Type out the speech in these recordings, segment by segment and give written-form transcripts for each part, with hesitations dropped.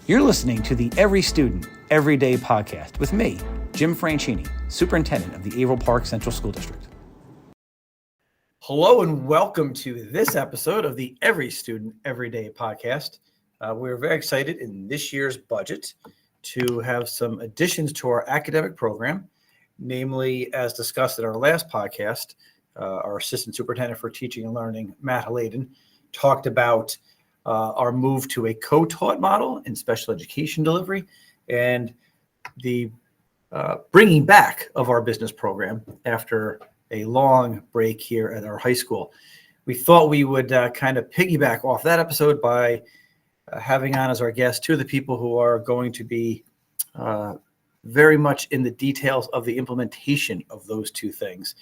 You're listening to the Every Student, Every Day podcast with me, Jim Franchini, Superintendent of the Averill Park Central School District. Hello and welcome to this episode of the Every Student, Every Day podcast. We're very excited in this year's budget to have some additions to our academic program, namely, as discussed in our last podcast, our Assistant Superintendent for Teaching and Learning, Matt Haladin, talked about our move to a co-taught model in special education delivery and the bringing back of our business program after a long break here at our high school. We thought we would kind of piggyback off that episode by having on as our guests two of the people who are going to be very much in the details of the implementation of those two things,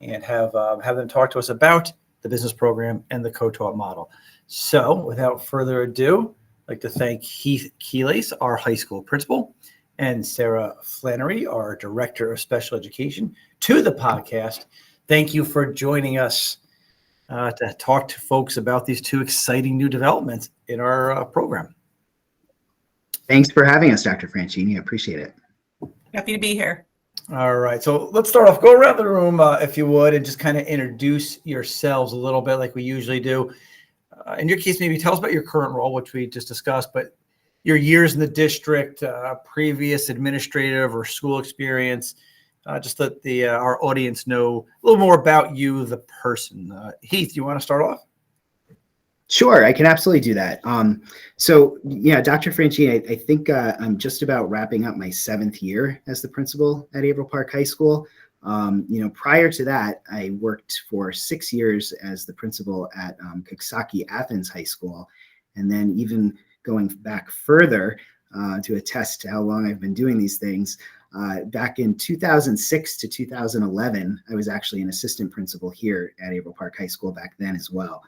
and have them talk to us about the business program and the co-taught model. So without further ado, I'd like to thank Heath Quiles, our high school principal, and Sarah Flannery, our director of special education, to the podcast. Thank you for joining us to talk to folks about these two exciting new developments in our program. Thanks for having us, Dr. Franchini. I appreciate it. Happy to be here. All right, so let's start off. Go around the room, if you would, and just kind of introduce yourselves a little bit like we usually do. In your case, maybe tell us about your current role, which we just discussed, but your years in the district, previous administrative or school experience, just that our audience know a little more about you, the person. Heath, you want to start off? Sure, I can absolutely do that. So yeah, Dr. Franchini, I think I'm just about wrapping up my 7th year as the principal at Averill Park High School. Prior to that, I worked for 6 years as the principal at Coxsackie Athens High School. And then even going back further to attest to how long I've been doing these things, back in 2006 to 2011, I was actually an assistant principal here at Averill Park High School back then as well.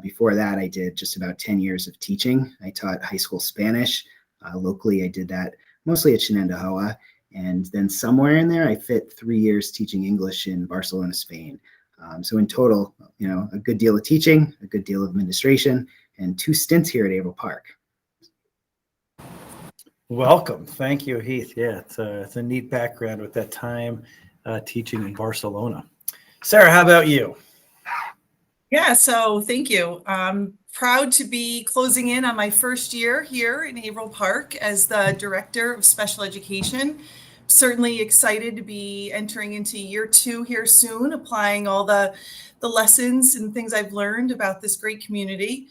Before that, I did just about 10 years of teaching. I taught high school Spanish. Locally, I did that mostly at Shenandoah. And then somewhere in there, I fit 3 years teaching English in Barcelona, Spain. So in total, a good deal of teaching, a good deal of administration, and 2 stints here at Averill Park. Welcome. Thank you, Heath. Yeah, it's a neat background with that time teaching in Barcelona. Sarah, how about you? Yeah, so thank you. I'm proud to be closing in on my first year here in Averill Park as the Director of Special Education. Certainly excited to be entering into year 2 here soon, applying all the lessons and things I've learned about this great community.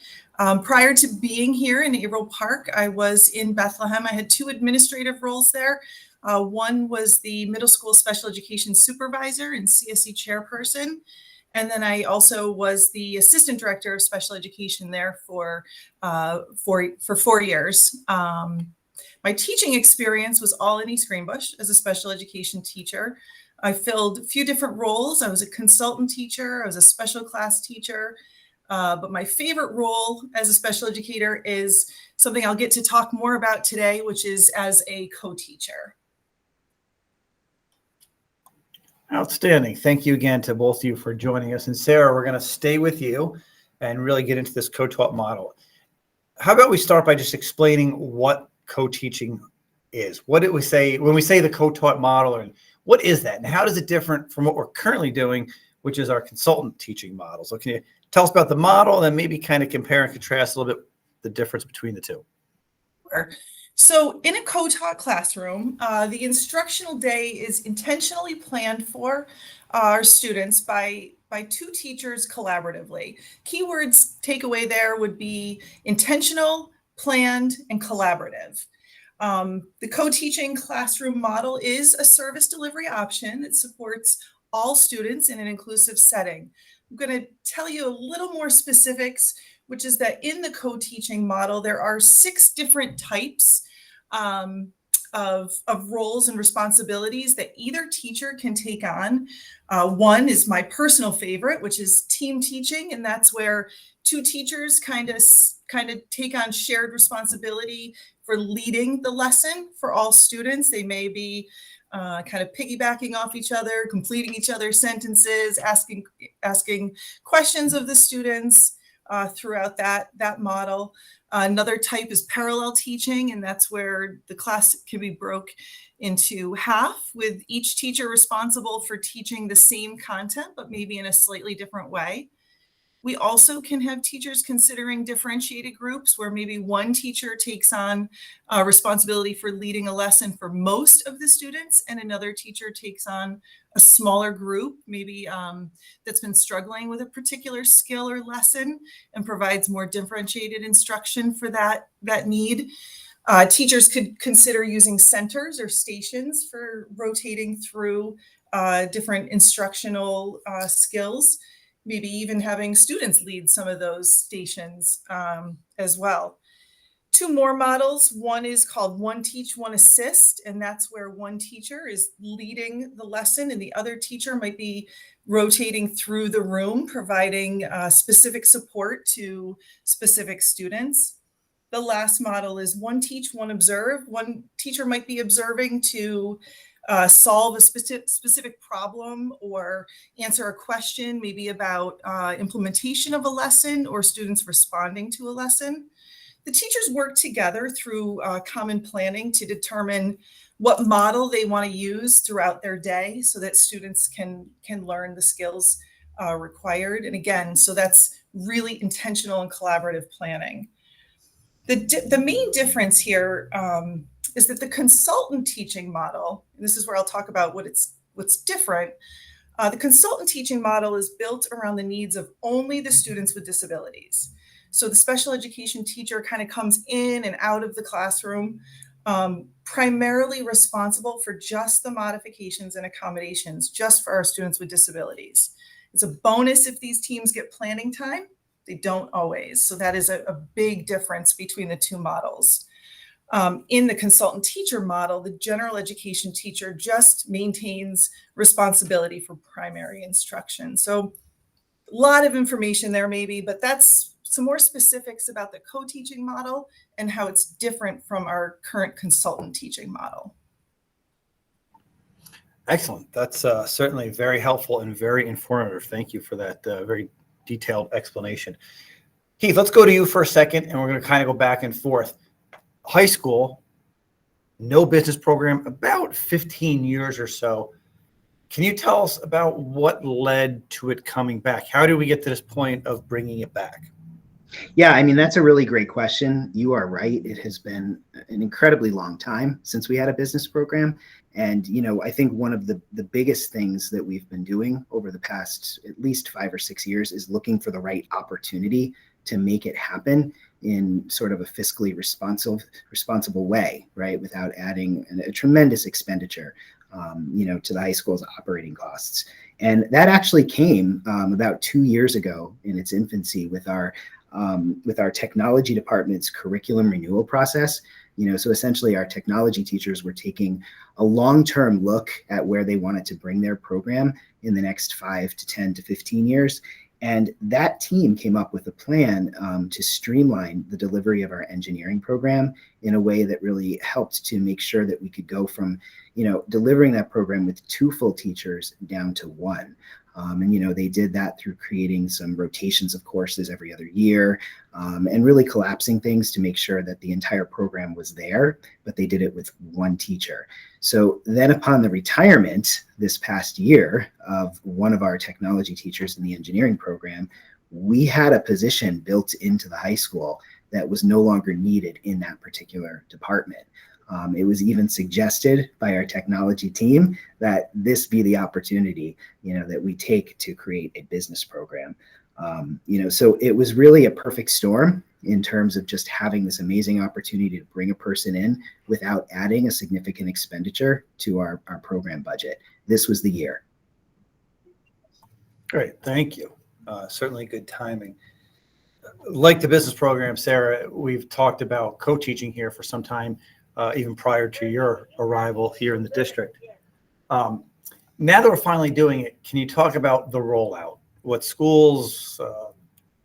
Prior to being here in Averill Park, I was in Bethlehem. I had 2 administrative roles there. One was the middle school special education supervisor and CSE chairperson. And then I also was the assistant director of special education there for 4 years. My teaching experience was all in East Greenbush as a special education teacher. I filled a few different roles. I was a consultant teacher. I was a special class teacher. But my favorite role as a special educator is something I'll get to talk more about today, which is as a co-teacher. Outstanding. Thank you again to both of you for joining us. And Sarah, we're going to stay with you and really get into this co-taught model. How about we start by just explaining what co-teaching is? What did we say when we say the co-taught model, and what is that? And how does it differ from what we're currently doing, which is our consultant teaching model? So can you tell us about the model and then maybe kind of compare and contrast a little bit the difference between the two? Sure. So in a co-taught classroom, the instructional day is intentionally planned for our students by 2 teachers collaboratively. Keywords takeaway there would be intentional, planned, and collaborative. The co-teaching classroom model is a service delivery option. It supports all students in an inclusive setting. I'm going to tell you a little more specifics, which is that in the co-teaching model, there are 6 different types of roles and responsibilities that either teacher can take on. One is my personal favorite, which is team teaching, and that's where 2 teachers kind of take on shared responsibility for leading the lesson for all students. They may be kind of piggybacking off each other, completing each other's sentences, asking questions of the students, throughout that model. Another type is parallel teaching, and that's where the class can be broke into half, with each teacher responsible for teaching the same content, but maybe in a slightly different way. We also can have teachers considering differentiated groups where maybe one teacher takes on responsibility for leading a lesson for most of the students, and another teacher takes on a smaller group, maybe that's been struggling with a particular skill or lesson, and provides more differentiated instruction for that need. Teachers could consider using centers or stations for rotating through different instructional skills, maybe even having students lead some of those stations as well. Two more models. One is called One Teach, One Assist, and that's where one teacher is leading the lesson and the other teacher might be rotating through the room, providing specific support to specific students. The last model is One Teach, One Observe. One teacher might be observing to solve a specific problem or answer a question, maybe about implementation of a lesson or students responding to a lesson. The teachers work together through common planning to determine what model they want to use throughout their day so that students can learn the skills required. And again, so that's really intentional and collaborative planning. The main difference here is that the consultant teaching model, and this is where I'll talk about what's different. The consultant teaching model is built around the needs of only the students with disabilities. So the special education teacher kind of comes in and out of the classroom, primarily responsible for just the modifications and accommodations, just for our students with disabilities. It's a bonus if these teams get planning time. They don't always. So that is a big difference between the two models. In the consultant teacher model, the general education teacher just maintains responsibility for primary instruction. So a lot of information there maybe, but that's some more specifics about the co-teaching model and how it's different from our current consultant teaching model. Excellent. That's certainly very helpful and very informative. Thank you for that very detailed explanation. Heath, let's go to you for a second, and we're going to kind of go back and forth. High school, no business program, about 15 years or so. Can you tell us about what led to it coming back? How did we get to this point of bringing it back? Yeah, I mean, that's a really great question. You are right. It has been an incredibly long time since we had a business program. And, you know, I think one of the biggest things that we've been doing over the past at least 5 or 6 years is looking for the right opportunity to make it happen in sort of a fiscally responsible way, right? Without adding a tremendous expenditure, to the high school's operating costs. And that actually came about 2 years ago in its infancy with our technology department's curriculum renewal process. So essentially our technology teachers were taking a long-term look at where they wanted to bring their program in the next 5 to 10 to 15 years. And that team came up with a plan to streamline the delivery of our engineering program in a way that really helped to make sure that we could go from, delivering that program with 2 full teachers down to 1. And they did that through creating some rotations of courses every other year, and really collapsing things to make sure that the entire program was there, but they did it with 1 teacher. So then upon the retirement this past year of one of our technology teachers in the engineering program, we had a position built into the high school that was no longer needed in that particular department. It was even suggested by our technology team that this be the opportunity, that we take to create a business program. So it was really a perfect storm in terms of just having this amazing opportunity to bring a person in without adding a significant expenditure to our program budget. This was the year. Great, thank you. Certainly good timing. Like the business program, Sarah, we've talked about co-teaching here for some time. Even prior to your arrival here in the district. Now that we're finally doing it, can you talk about the rollout? What schools,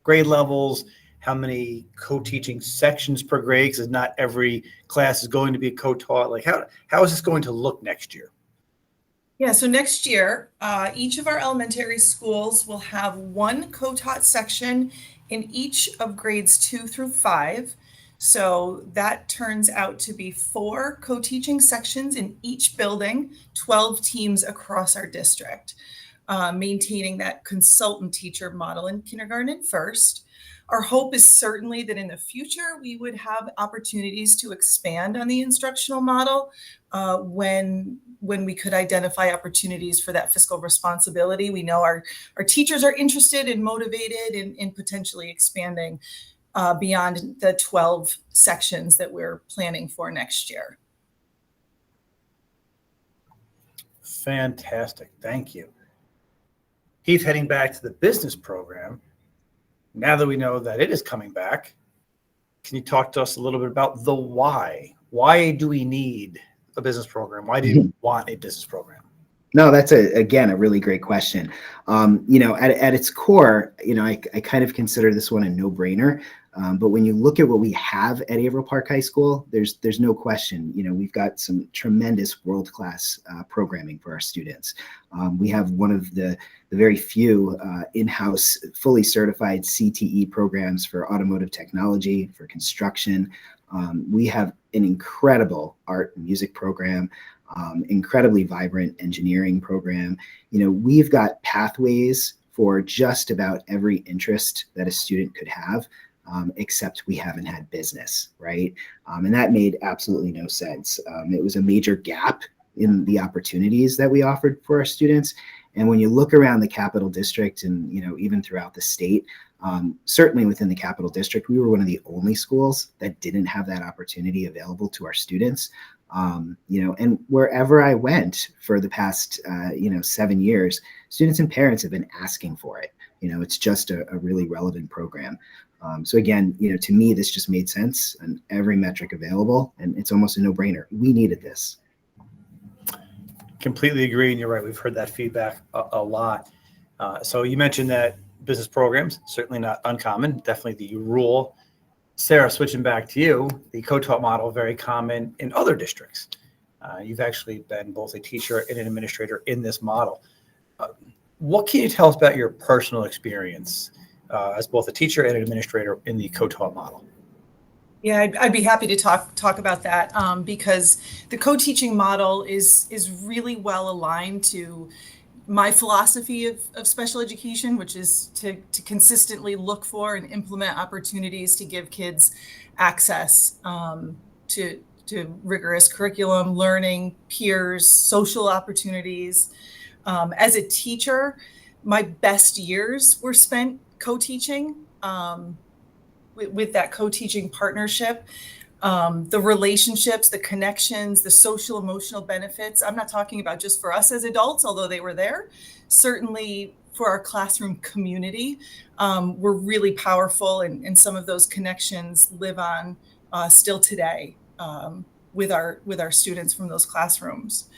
grade levels, how many co-teaching sections per grade? Because not every class is going to be co-taught. Like how is this going to look next year? Yeah, so next year, each of our elementary schools will have one co-taught section in each of grades 2 through 5. So that turns out to be 4 co-teaching sections in each building, 12 teams across our district, maintaining that consultant teacher model in kindergarten and first. Our hope is certainly that in the future, we would have opportunities to expand on the instructional model when we could identify opportunities for that fiscal responsibility. We know our teachers are interested and motivated in potentially expanding beyond the 12 sections that we're planning for next year. Fantastic. Thank you. Heath, heading back to the business program, now that we know that it is coming back, can you talk to us a little bit about the why? Why do we need a business program? Why do you want a business program? No, that's again a really great question. At its core, I kind of consider this one a no-brainer. But when you look at what we have at Averill Park High School, there's no question. We've got some tremendous world-class programming for our students. We have one of the very few in-house fully certified CTE programs for automotive technology, for construction. We have an incredible art and music program. Incredibly vibrant engineering program. We've got pathways for just about every interest that a student could have, except we haven't had business, right? And that made absolutely no sense. It was a major gap in the opportunities that we offered for our students. And when you look around the Capital District and, even throughout the state, certainly within the Capital District, we were one of the only schools that didn't have that opportunity available to our students. And wherever I went for the past, 7 years, students and parents have been asking for it. It's just a really relevant program. So again, to me, this just made sense on every metric available, and it's almost a no-brainer. We needed this. Completely agree, and you're right. We've heard that feedback a lot. So you mentioned that business programs, certainly not uncommon, definitely the rule. Sarah, switching back to you, the co-taught model, very common in other districts. You've actually been both a teacher and an administrator in this model. What can you tell us about your personal experience as both a teacher and an administrator in the co-taught model? Yeah, I'd be happy to talk about that because the co-teaching model is really well aligned to my philosophy of special education, which is to consistently look for and implement opportunities to give kids access to rigorous curriculum, learning, peers, social opportunities. As a teacher, my best years were spent co-teaching with that co-teaching partnership. The relationships, the connections, the social emotional benefits. I'm not talking about just for us as adults, although they were there. Certainly for our classroom community, were really powerful, and some of those connections live on still today with our students from those classrooms.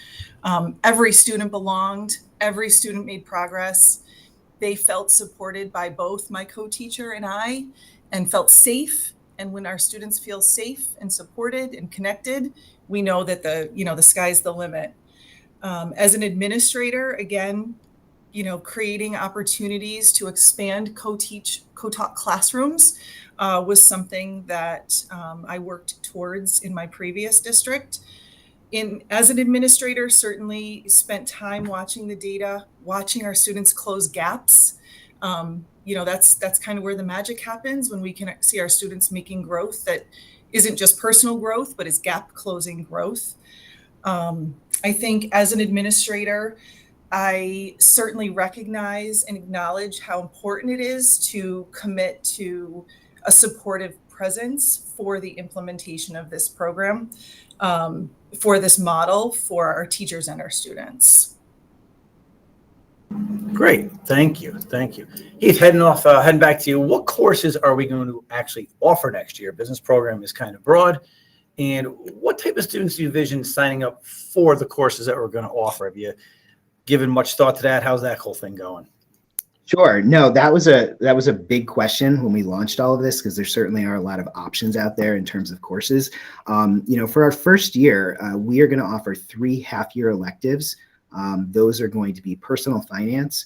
Every student belonged. Every student made progress. They felt supported by both my co-teacher and I, and felt safe. And when our students feel safe and supported and connected, we know that the sky's the limit. As an administrator, again, creating opportunities to expand co-taught classrooms was something that I worked towards in my previous district. As an administrator, certainly spent time watching the data, watching our students close gaps. That's kind of where the magic happens, when we can see our students making growth that isn't just personal growth, but is gap closing growth. I think as an administrator, I certainly recognize and acknowledge how important it is to commit to a supportive presence for the implementation of this program, for this model, for our teachers and our students. Great. Thank you. Heath, heading back to you. What courses are we going to actually offer next year? Business program is kind of broad. And what type of students do you envision signing up for the courses that we're going to offer? Have you given much thought to that? How's that whole thing going? Sure. No, that was a big question when we launched all of this, because there certainly are a lot of options out there in terms of courses. For our first year, we are going to offer 3 half-year electives Those are going to be personal finance,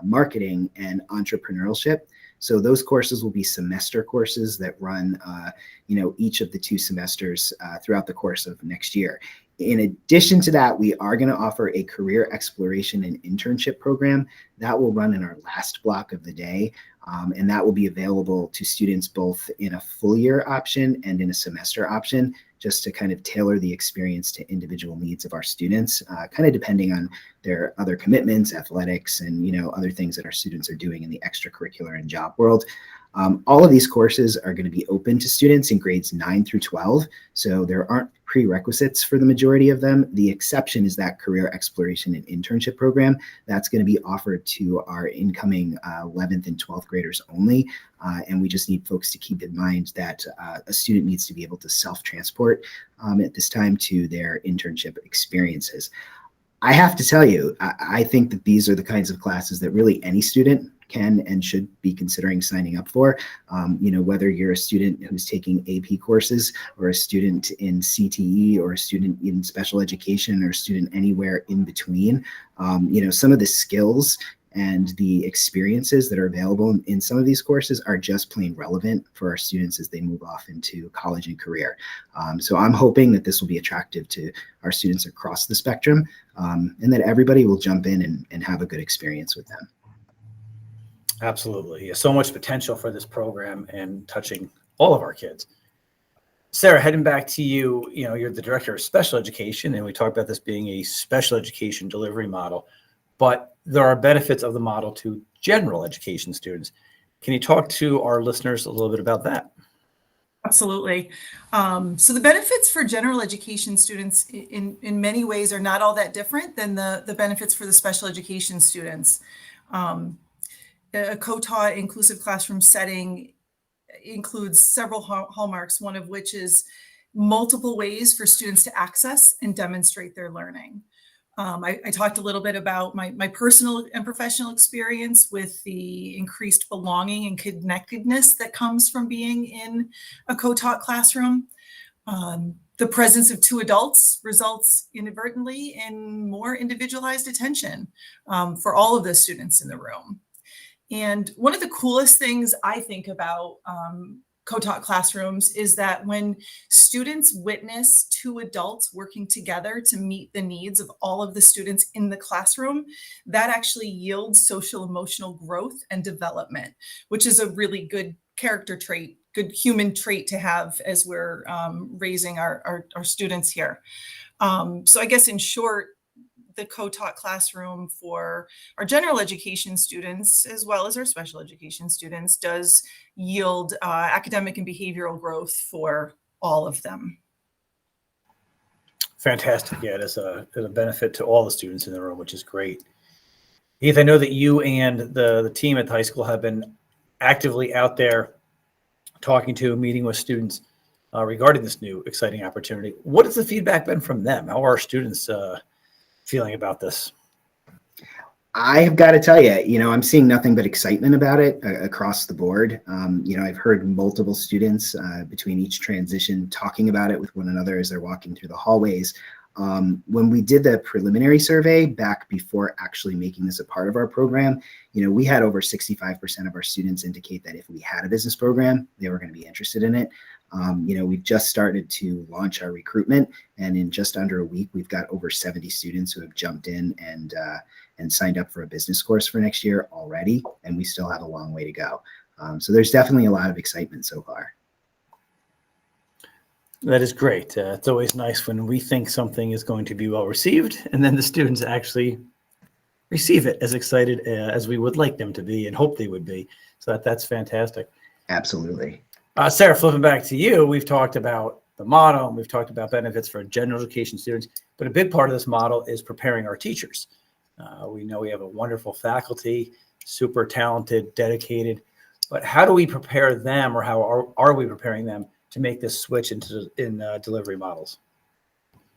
marketing, and entrepreneurship. So those courses will be semester courses that run, each of the 2 semesters throughout the course of next year. In addition to that, we are going to offer a career exploration and internship program that will run in our last block of the day. And that will be available to students both in a full year option and in a semester option, just to kind of tailor the experience to individual needs of our students, kind of depending on their other commitments, athletics, and other things that our students are doing in the extracurricular and job world. All of these courses are going to be open to students in grades 9 through 12, so there aren't prerequisites for the majority of them. The exception is that career exploration and internship program. That's going to be offered to our incoming 11th and 12th graders only, and we just need folks to keep in mind that a student needs to be able to self-transport at this time to their internship experiences. I have to tell you, I think that these are the kinds of classes that really any student can and should be considering signing up for. Whether you're a student who's taking AP courses, or a student in CTE, or a student in special education, or a student anywhere in between, some of the skills and the experiences that are available in some of these courses are just plain relevant for our students as they move off into college and career. So I'm hoping that this will be attractive to our students across the spectrum, and that everybody will jump in and have a good experience with them. Absolutely. So much potential for this program and touching all of our kids. Sarah, heading back to you, you're the director of special education, and we talked about this being a special education delivery model, but there are benefits of the model to general education students. Can you talk to our listeners a little bit about that? Absolutely. So the benefits for general education students in many ways are not all that different than the benefits for the special education students. A co-taught inclusive classroom setting includes several hallmarks, one of which is multiple ways for students to access and demonstrate their learning. I talked a little bit about my personal and professional experience with the increased belonging and connectedness that comes from being in a co-taught classroom. The presence of 2 adults results inadvertently in more individualized attention for all of the students in the room. And one of the coolest things I think about co-taught classrooms is that when students witness 2 adults working together to meet the needs of all of the students in the classroom, that actually yields social emotional growth and development, which is a really good character trait, good human trait to have as we're raising our students here. So I guess in short, the co-taught classroom for our general education students, as well as our special education students, does yield academic and behavioral growth for all of them. Fantastic. Yeah, it's a benefit to all the students in the room, which is great. Heath, I know that you and the team at the high school have been actively out there talking to, meeting with students regarding this new exciting opportunity. What has the feedback been from them? How are our students feeling about this? I've got to tell you, I'm seeing nothing but excitement about it across the board. I've heard multiple students between each transition talking about it with one another as they're walking through the hallways. When we did the preliminary survey back before actually making this a part of our program, we had over 65% of our students indicate that if we had a business program, they were going to be interested in it. We've just started to launch our recruitment, and in just under a week, we've got over 70 students who have jumped in and signed up for a business course for next year already, and we still have a long way to go. So there's definitely a lot of excitement so far. That is great. It's always nice when we think something is going to be well received, and then the students actually receive it as excited as we would like them to be and hope they would be. So that's fantastic. Absolutely. Sarah, flipping back to you, we've talked about the model, and we've talked about benefits for general education students, but a big part of this model is preparing our teachers. We know we have a wonderful faculty, super talented, dedicated, but how do we prepare them, or how are we preparing them to make this switch in delivery models?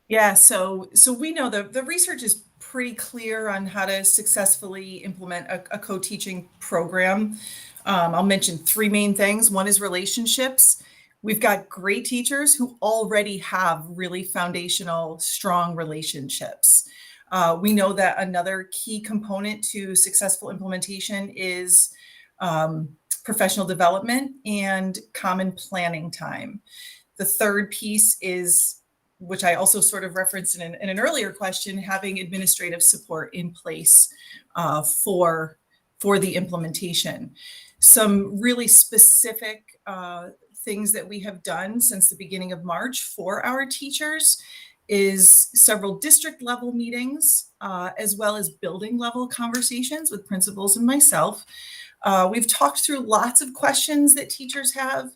Yeah, so we know the research is pretty clear on how to successfully implement a co-teaching program. I'll mention 3 main things. One is relationships. We've got great teachers who already have really foundational, strong relationships. We know that another key component to successful implementation is professional development and common planning time. The third piece is, which I also sort of referenced in an earlier question, having administrative support in place for the implementation. Some really specific things that we have done since the beginning of March for our teachers is several district level meetings, as well as building level conversations with principals and myself. We've talked through lots of questions that teachers have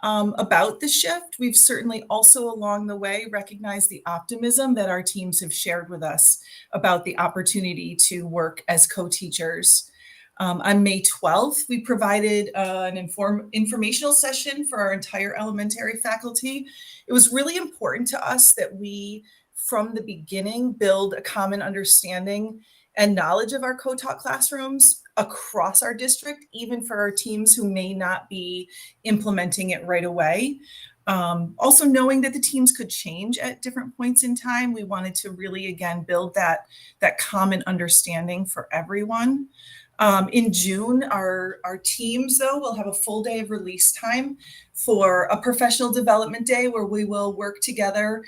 about the shift. We've certainly also along the way recognized the optimism that our teams have shared with us about the opportunity to work as co-teachers. On May 12th, we provided an informational session for our entire elementary faculty. It was really important to us that we, from the beginning, build a common understanding and knowledge of our co-taught classrooms across our district, even for our teams who may not be implementing it right away. Also knowing that the teams could change at different points in time, we wanted to really, again, build that common understanding for everyone. In June, our teams, though, will have a full day of release time for a professional development day where we will work together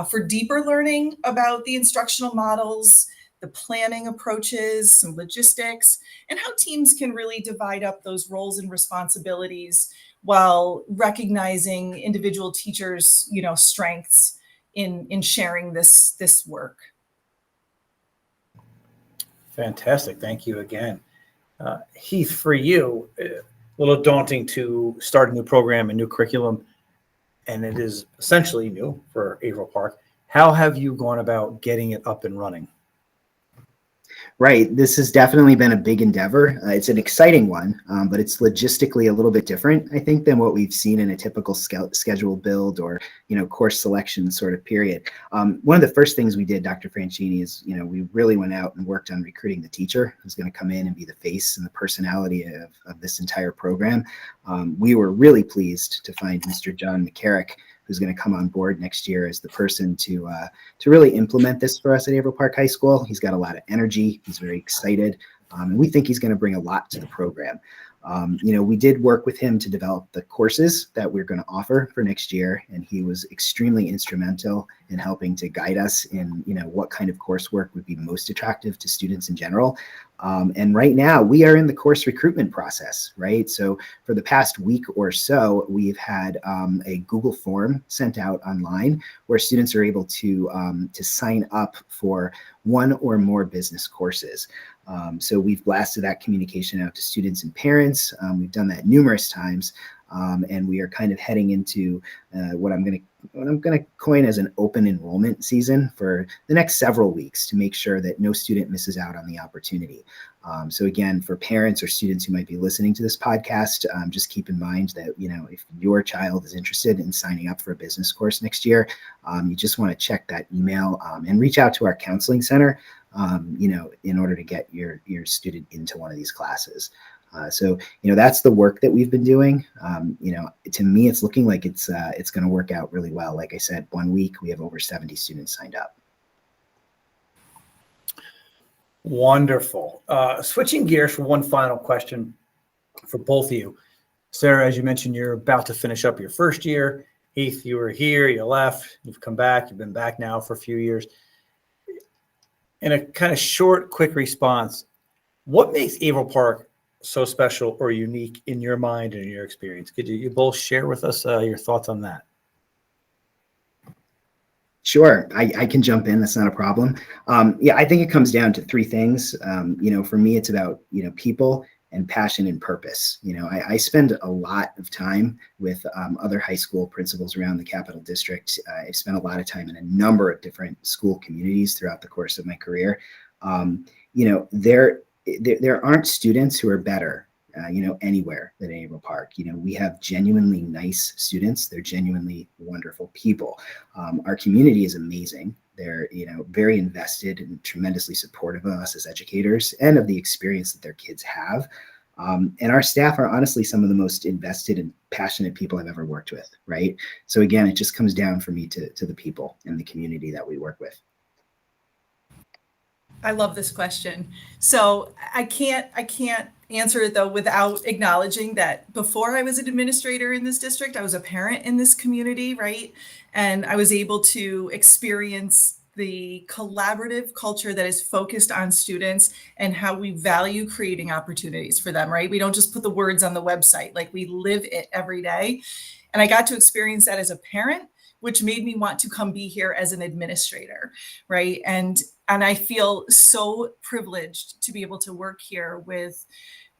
for deeper learning about the instructional models, the planning approaches, some logistics, and how teams can really divide up those roles and responsibilities while recognizing individual teachers' strengths in sharing this work. Fantastic. Thank you again. Heath, for you, a little daunting to start a new program, a new curriculum, and it is essentially new for Averill Park. How have you gone about getting it up and running? Right. This has definitely been a big endeavor. It's an exciting one, but it's logistically a little bit different, I think, than what we've seen in a typical schedule build or, course selection sort of period. One of the first things we did, Dr. Franchini, is, we really went out and worked on recruiting the teacher who's going to come in and be the face and the personality of this entire program. We were really pleased to find Mr. John McCarrick, who's going to come on board next year as the person to really implement this for us at Averill Park High School. He's got a lot of energy. He's very excited. And we think he's going to bring a lot to the program. We did work with him to develop the courses that we're going to offer for next year. And he was extremely instrumental in helping to guide us in, what kind of coursework would be most attractive to students in general. And right now we are in the course recruitment process, right? So for the past week or so, we've had a Google form sent out online where students are able to sign up for one or more business courses. So we've blasted that communication out to students and parents. We've done that numerous times. And we are kind of heading into what I'm going to coin as an open enrollment season for the next several weeks to make sure that no student misses out on the opportunity. So again, for parents or students who might be listening to this podcast, just keep in mind that, if your child is interested in signing up for a business course next year, you just want to check that email and reach out to our counseling center, in order to get your student into one of these classes. So that's the work that we've been doing. To me, it's looking like it's going to work out really well. Like I said, 1 week, we have over 70 students signed up. Wonderful. Switching gears for one final question for both of you. Sarah, as you mentioned, you're about to finish up your first year. Heath, you were here, you left, you've come back, you've been back now for a few years. In a kind of short, quick response, what makes Averill Park so special or unique in your mind and in your experience? Could you both share with us your thoughts on that? Sure, I can jump in. That's not a problem. I think it comes down to three things. For me, it's about, people and passion and purpose. I spend a lot of time with other high school principals around the Capital District. I've spent a lot of time in a number of different school communities throughout the course of my career. There aren't students who are better, anywhere than Averill Park. We have genuinely nice students. They're genuinely wonderful people. Our community is amazing. They're, very invested and tremendously supportive of us as educators and of the experience that their kids have. And our staff are honestly some of the most invested and passionate people I've ever worked with, right? So again, it just comes down for me to the people and the community that we work with. I love this question. So I can't answer it though without acknowledging that before I was an administrator in this district, I was a parent in this community, right? And I was able to experience the collaborative culture that is focused on students and how we value creating opportunities for them, right? We don't just put the words on the website, like we live it every day. And I got to experience that as a parent, which made me want to come be here as an administrator, right? And I feel so privileged to be able to work here with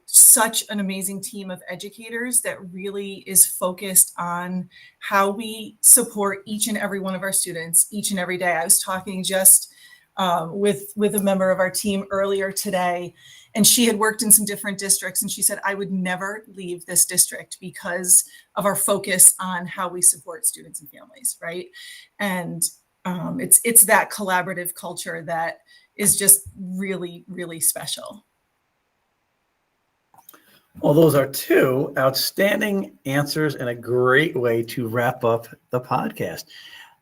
such an amazing team of educators that really is focused on how we support each and every one of our students each and every day. I was talking just with a member of our team earlier today, and she had worked in some different districts, and she said, I would never leave this district because of our focus on how we support students and families, right? And it's that collaborative culture that is just really, really special. Well, those are two outstanding answers and a great way to wrap up the podcast.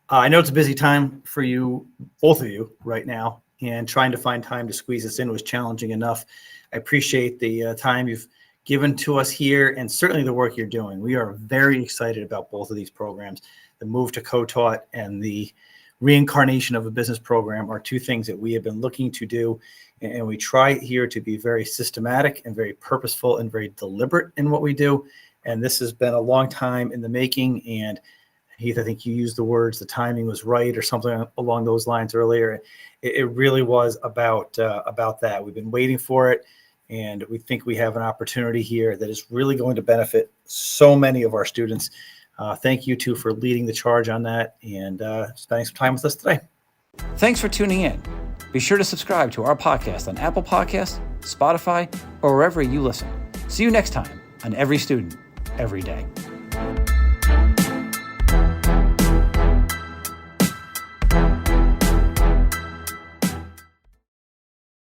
I know it's a busy time for you, both of you right now, and trying to find time to squeeze this in was challenging enough. I appreciate the time you've given to us here and certainly the work you're doing. We are very excited about both of these programs. The move to co-taught and the reincarnation of a business program are two things that we have been looking to do. And we try here to be very systematic and very purposeful and very deliberate in what we do. And this has been a long time in the making. And Heath, I think you used the words, the timing was right or something along those lines earlier. It really was about that. We've been waiting for it. And we think we have an opportunity here that is really going to benefit so many of our students. Thank you two for leading the charge on that and spending some time with us today. Thanks for tuning in. Be sure to subscribe to our podcast on Apple Podcasts, Spotify, or wherever you listen. See you next time on Every Student, Every Day.